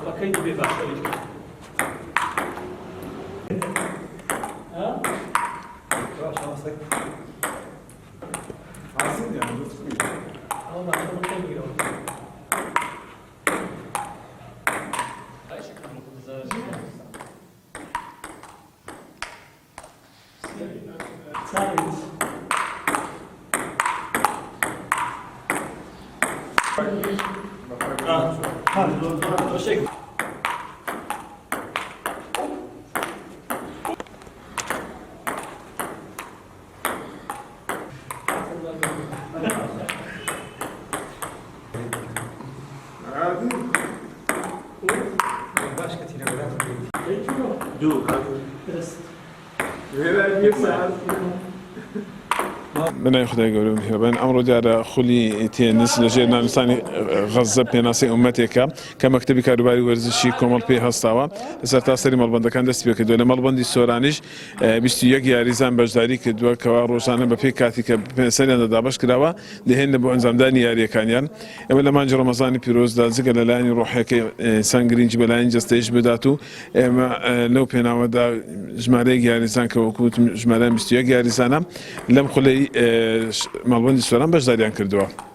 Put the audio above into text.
Bakayım bir başka bir. Ha? Şansak. Aslında yani bu tutmuyor. Ama ben bakayım bir orada. Sadece. O şey. Başka tilalar. Dur. Biraz. Neler diyorsa. بنای خدای گەورە هێبن ئەمڕۆ دیارە خولی تێنس لە ژێر نانووسانی غەزە پێناسی ئومەتێکە کە مەکتەبی کاروباری وەرزشی کۆمەڵ پێی هەستاوە لەسەر تاسەری مەڵبەندەکان دەستی پێ کردووە لە مەڵبەندی سۆرانیش 21 یاریزان بەشداری کردووە کەوا ڕۆژانە بە پێی کاتی کە پێنسەریان دەدابەش کراوە دەهێنە بۆ ئەنجامدانی یاریەکانیان ئێمە لە مانجی ڕەمەزانی پیرۆزدا جگە لەلایەنی ڕۆحیەکەی سانگرینجی بەلایەن جەستەیش بدات و ئێمە لەو پێناوەدا ژمارەیەک یاریزان کە وەکووتم ژمارەیان 21 یاریزانە لەم خولەی مەڵبەندی سۆران بەشداریان کردووە.